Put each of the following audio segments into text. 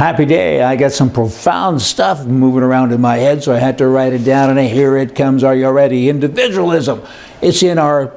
Happy day. I got some profound stuff moving around in my head, so I had to write it down, and here it comes. Are you ready? Individualism. It's in our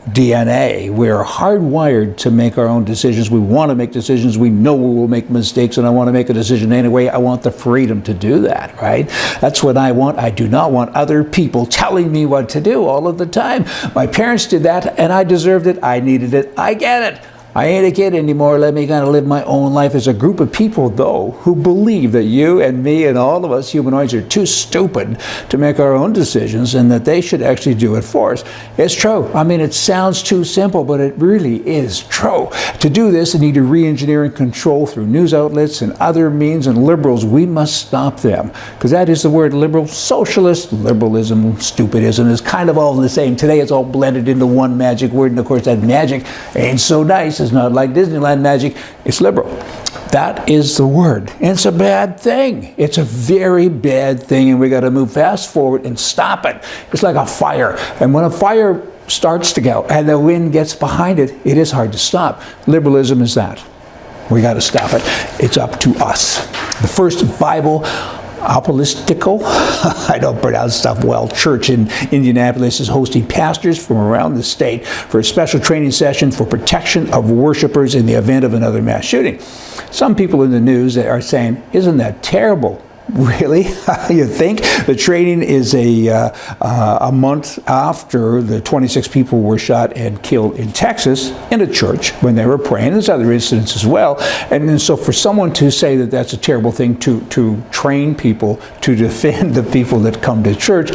DNA. We're hardwired to make our own decisions. We want to make decisions. We know we will make mistakes, and I want to make a decision anyway. I want the freedom to do that, right? That's what I want. I do not want other people telling me what to do all of the time. My parents did that, and I deserved it. I needed it. I get it. I ain't a kid anymore. Let me kind of live my own life. As a group of people, though, who believe that you and me and all of us humanoids are too stupid to make our own decisions and that they should actually do it for us. It's true. I mean, it sounds too simple, but it really is true. To do this, they need to re-engineer and control through news outlets and other means, and liberals, we must stop them. Because that is the word liberal. Socialist, liberalism, stupidism is kind of all the same. Today it's all blended into one magic word, and of course that magic ain't so nice. It's not like Disneyland magic. It's liberal. That is the word. And it's a bad thing. It's a very bad thing, and we got to move fast forward and stop it. It's like a fire. And when a fire starts to go and the wind gets behind it, it is hard to stop. Liberalism is that. We got to stop it. It's up to us. The first Bible apostolical, I don't pronounce stuff well, church in Indianapolis is hosting pastors from around the state for a special training session for protection of worshipers in the event of another mass shooting. Some people in the news are saying, isn't that terrible? Really? You think? The training is a month after the 26 people were shot and killed in Texas in a church when they were praying. There's other incidents as well. And so for someone to say that that's a terrible thing to train people to defend the people that come to church,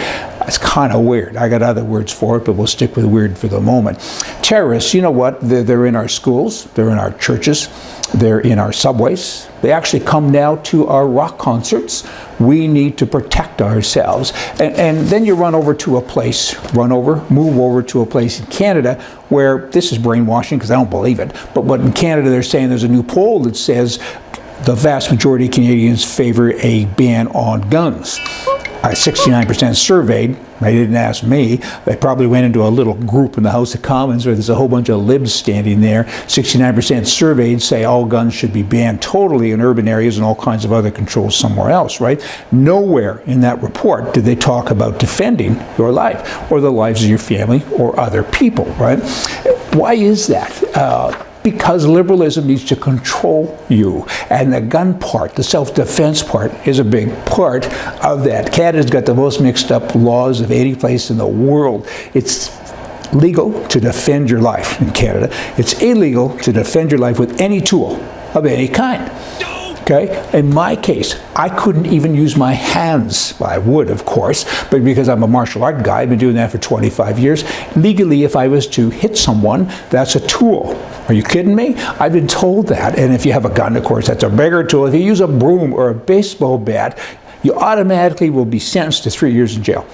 it's kind of weird. I got other words for it, but we'll stick with weird for the moment. Terrorists, you know what? They're in our schools. They're in our churches. They're in our subways. They actually come now to our rock concerts. We need to protect ourselves. And then you move over to a place in Canada where this is brainwashing because I don't believe it. But in Canada they're saying there's a new poll that says the vast majority of Canadians favor a ban on guns. 69% surveyed. They didn't ask me. They probably went into a little group in the House of Commons where there's a whole bunch of libs standing there. 69% surveyed say all guns should be banned totally in urban areas and all kinds of other controls somewhere else, right? Nowhere in that report did they talk about defending your life or the lives of your family or other people, right? Why is that? Because liberalism needs to control you. And the gun part, the self-defense part, is a big part of that. Canada's got the most mixed up laws of any place in the world. It's legal to defend your life in Canada. It's illegal to defend your life with any tool of any kind. Okay? In my case, I couldn't even use my hands. Well, I would, of course, but because I'm a martial art guy, I've been doing that for 25 years. Legally, if I was to hit someone, that's a tool. Are you kidding me? I've been told that. And if you have a gun, of course, that's a bigger tool. If you use a broom or a baseball bat, you automatically will be sentenced to 3 years in jail.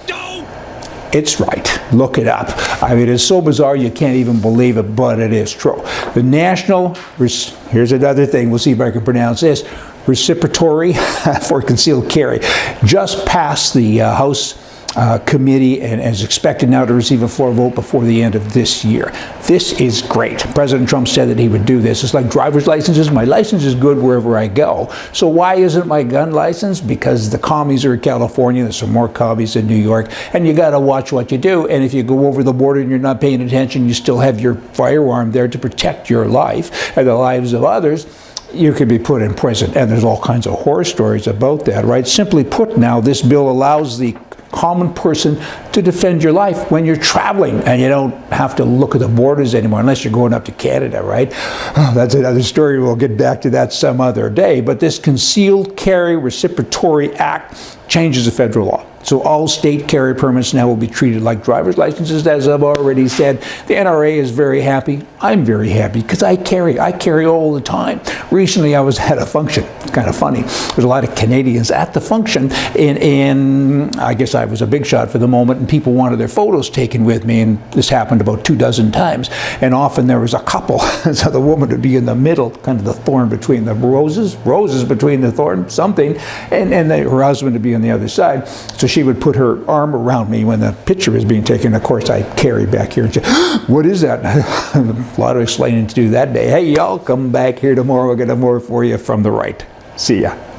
It's right. Look it up. I mean, it's so bizarre you can't even believe it, but it is true. The national, here's another thing, we'll see if I can pronounce this, reciprocatory for concealed carry, just passed the House committee and is expected now to receive a floor vote before the end of this year. This is great. President Trump said that he would do this. It's like driver's licenses. My license is good wherever I go. So why isn't my gun license? Because the commies are in California. There's some more commies in New York. And you got to watch what you do. And if you go over the border and you're not paying attention, you still have your firearm there to protect your life and the lives of others. You could be put in prison. And there's all kinds of horror stories about that, right? Simply put now, this bill allows the common person to defend your life when you're traveling, and you don't have to look at the borders anymore unless you're going up to Canada, right? Oh, that's another story. We'll get back to that some other day. But this Concealed Carry Reciprocatory Act changes the federal law. So all state carry permits now will be treated like driver's licenses, as I've already said. The NRA is very happy. I'm very happy because I carry all the time. Recently I was at a function. It's kind of funny. There's a lot of Canadians at the function, and I guess I was a big shot for the moment, and people wanted their photos taken with me, and this happened about 24 times. And often there was a couple, so the woman would be in the middle, kind of the thorn between the roses between the thorn, something, and her husband would be on the other side. So she would put her arm around me when the picture is being taken. Of course, I carry back here and say, what is that? A lot of explaining to do that day. Hey, y'all, come back here tomorrow. We'll get more for you from the right. See ya.